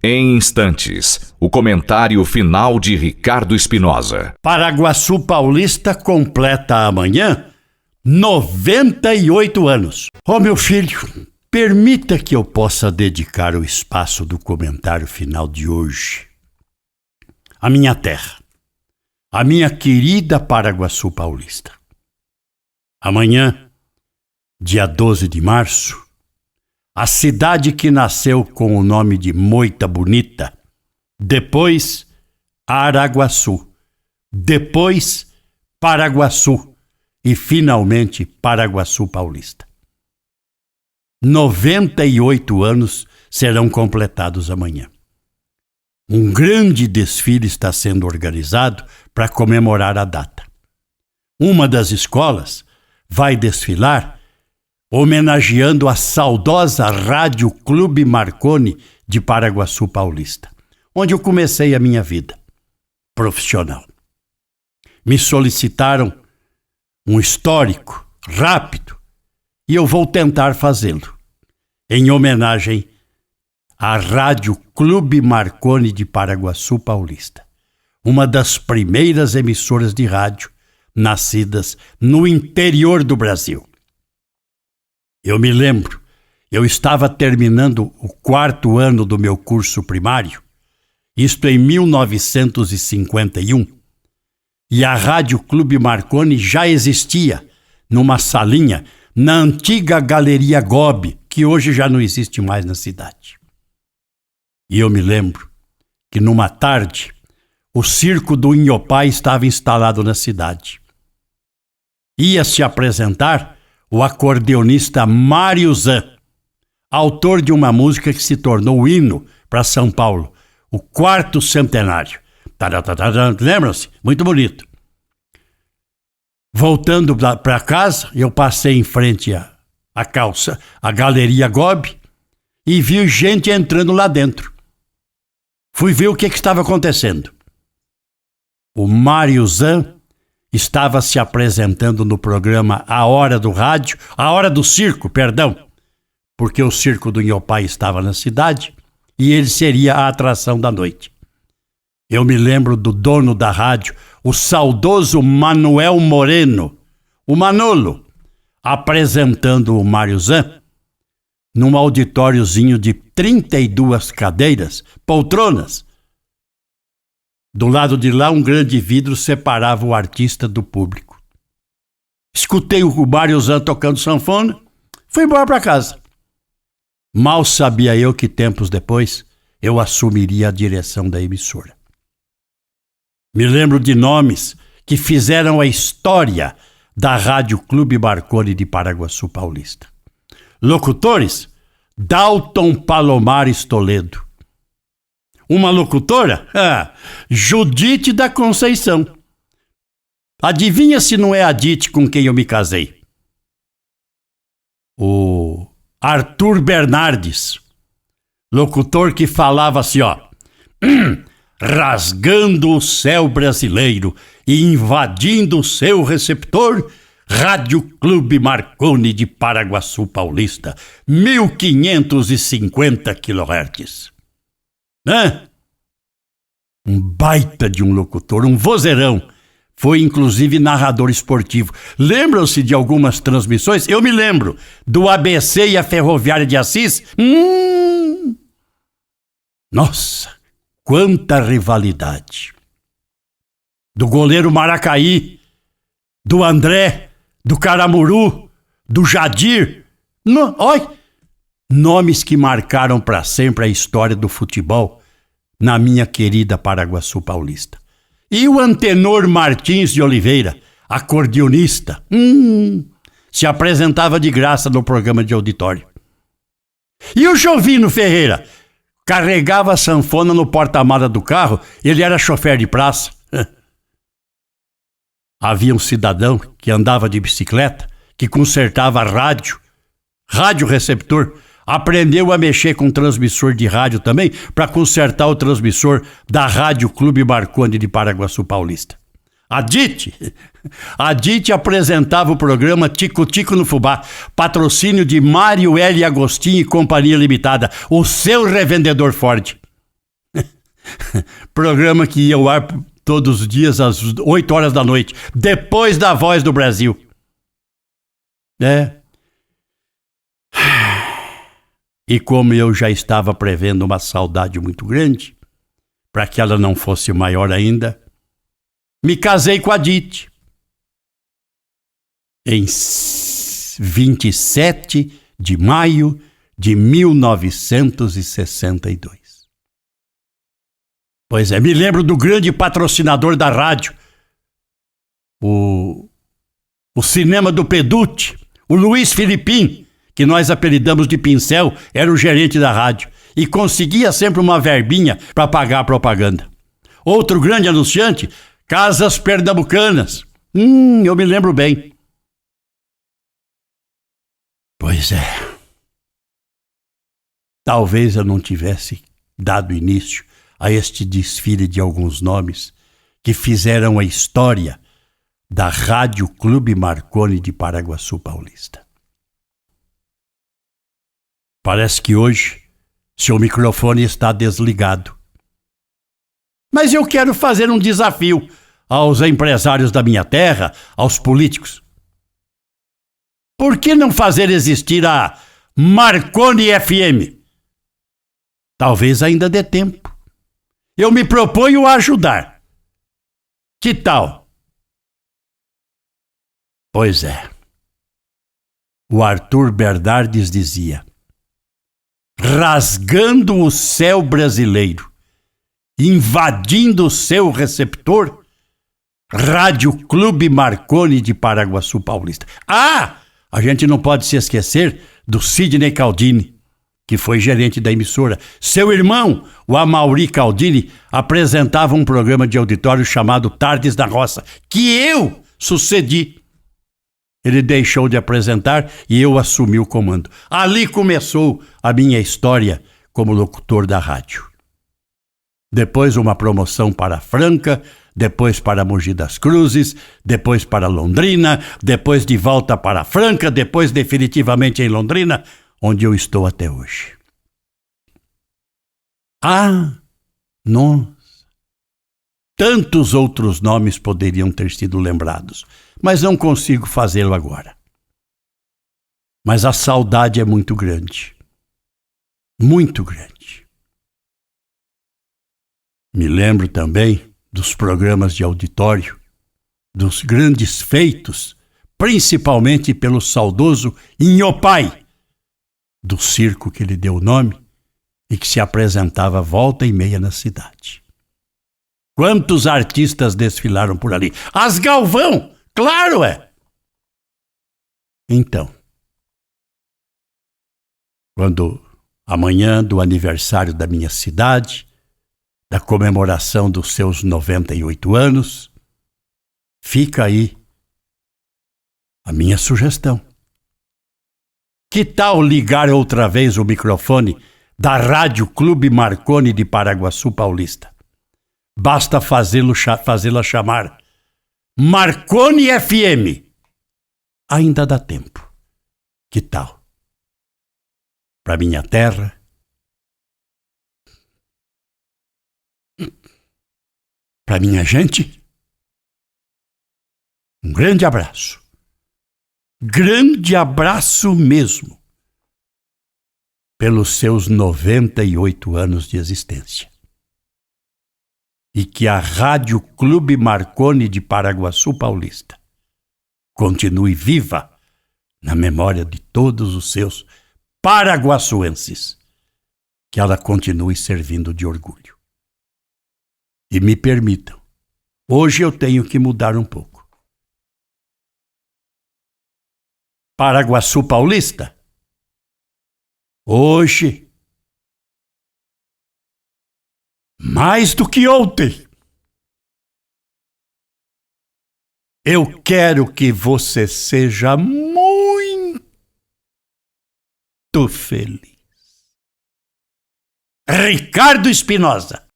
Em instantes, o comentário final de Ricardo Espinosa. Paraguaçu Paulista completa amanhã 98 anos. Meu filho, permita que eu possa dedicar o espaço do comentário final de hoje à minha terra, à minha querida Paraguaçu Paulista. Amanhã, dia 12 de março, a cidade que nasceu com o nome de Moita Bonita, depois Araguaçu, depois Paraguaçu e finalmente Paraguaçu Paulista. 98 anos serão completados amanhã. Um grande desfile está sendo organizado para comemorar a data. Uma das escolas vai desfilar homenageando a saudosa Rádio Clube Marconi de Paraguaçu Paulista, onde eu comecei a minha vida profissional. Me solicitaram um histórico rápido e eu vou tentar fazê-lo, em homenagem à Rádio Clube Marconi de Paraguaçu Paulista, uma das primeiras emissoras de rádio nascidas no interior do Brasil. Eu me lembro, eu estava terminando o 4º ano do meu curso primário, isto em 1951, e a Rádio Clube Marconi já existia numa salinha na antiga Galeria Gobi, que hoje já não existe mais na cidade. E eu me lembro que numa tarde, o circo do Inhopá estava instalado na cidade. Ia se apresentar o acordeonista Mário Zan, autor de uma música que se tornou o hino para São Paulo, o 4º centenário. Lembram-se? Muito bonito. Voltando para casa, eu passei em frente à Galeria Gobi e vi gente entrando lá dentro. Fui ver o que estava acontecendo. O Mário Zan estava se apresentando no programa A Hora do Circo, porque o circo do Inhopá estava na cidade e ele seria a atração da noite. Eu me lembro do dono da rádio, o saudoso Manuel Moreno, o Manolo, apresentando o Mário Zan num auditóriozinho de 32 cadeiras, poltronas. Do lado de lá, um grande vidro separava o artista do público. Escutei o Mário Zan tocando sanfona, fui embora para casa. Mal sabia eu que tempos depois eu assumiria a direção da emissora. Me lembro de nomes que fizeram a história da Rádio Clube Marconi de Paraguaçu Paulista. Locutores, Dalton Palomares Toledo. Uma locutora? Judite da Conceição. Adivinha se não é a Dite com quem eu me casei? O Arthur Bernardes, locutor que falava assim, rasgando o céu brasileiro e invadindo o seu receptor, Rádio Clube Marconi de Paraguaçu Paulista, 1550 kHz. Um baita de um locutor, um vozeirão. Foi inclusive narrador esportivo. Lembram-se de algumas transmissões? Eu me lembro do ABC e a Ferroviária de Assis. Nossa, quanta rivalidade. Do goleiro Maracaí, do André, do Caramuru, do Jadir. Nomes que marcaram para sempre a história do futebol na minha querida Paraguaçu Paulista. E o Antenor Martins de Oliveira, acordeonista, se apresentava de graça no programa de auditório. E o Jovino Ferreira carregava a sanfona no porta-mala do carro, ele era chofer de praça. Havia um cidadão que andava de bicicleta, que consertava rádio receptor, aprendeu a mexer com transmissor de rádio também para consertar o transmissor da Rádio Clube Marconi de Paraguaçu Paulista. A Dite apresentava o programa Tico Tico no Fubá, patrocínio de Mário L. Agostinho e Companhia Limitada, o seu revendedor Ford. Programa que ia ao ar todos os dias às 8 horas da noite, depois da Voz do Brasil. E como eu já estava prevendo uma saudade muito grande, para que ela não fosse maior ainda, me casei com a Dite em 27 de maio de 1962. Pois é, me lembro do grande patrocinador da rádio, o cinema do Peducci, o Luiz Filipim, que nós apelidamos de Pincel, era o gerente da rádio e conseguia sempre uma verbinha para pagar a propaganda. Outro grande anunciante, Casas Pernambucanas. Eu me lembro bem. Pois é. Talvez eu não tivesse dado início a este desfile de alguns nomes que fizeram a história da Rádio Clube Marconi de Paraguaçu Paulista. Parece que hoje seu microfone está desligado. Mas eu quero fazer um desafio aos empresários da minha terra, aos políticos. Por que não fazer existir a Marconi FM? Talvez ainda dê tempo. Eu me proponho a ajudar. Que tal? Pois é. O Arthur Bernardes dizia: rasgando o céu brasileiro, invadindo o seu receptor, Rádio Clube Marconi de Paraguaçu Paulista. A gente não pode se esquecer do Sidney Caldini, que foi gerente da emissora. Seu irmão, o Amaury Caldini, apresentava um programa de auditório chamado Tardes da Roça, que eu sucedi. Ele deixou de apresentar e eu assumi o comando. Ali começou a minha história como locutor da rádio. Depois uma promoção para Franca, depois para Mogi das Cruzes, depois para Londrina, depois de volta para Franca, depois definitivamente em Londrina, onde eu estou até hoje. Nossa! Tantos outros nomes poderiam ter sido lembrados, mas não consigo fazê-lo agora. Mas a saudade é muito grande. Muito grande. Me lembro também dos programas de auditório, dos grandes feitos, principalmente pelo saudoso Inhopai, do circo que lhe deu o nome e que se apresentava volta e meia na cidade. Quantos artistas desfilaram por ali? As Galvão, claro é! Então, quando amanhã do aniversário da minha cidade, da comemoração dos seus 98 anos, fica aí a minha sugestão. Que tal ligar outra vez o microfone da Rádio Clube Marconi de Paraguaçu Paulista? Basta fazê-la chamar Marconi FM. Ainda dá tempo. Que tal? Para minha terra, para minha gente, um grande abraço. Grande abraço mesmo, pelos seus 98 anos de existência. E que a Rádio Clube Marconi de Paraguaçu Paulista continue viva na memória de todos os seus paraguaçuenses. Que ela continue servindo de orgulho. E me permitam, hoje eu tenho que mudar um pouco. Paraguaçu Paulista, hoje, mais do que ontem, eu quero que você seja muito feliz. Ricardo Espinosa.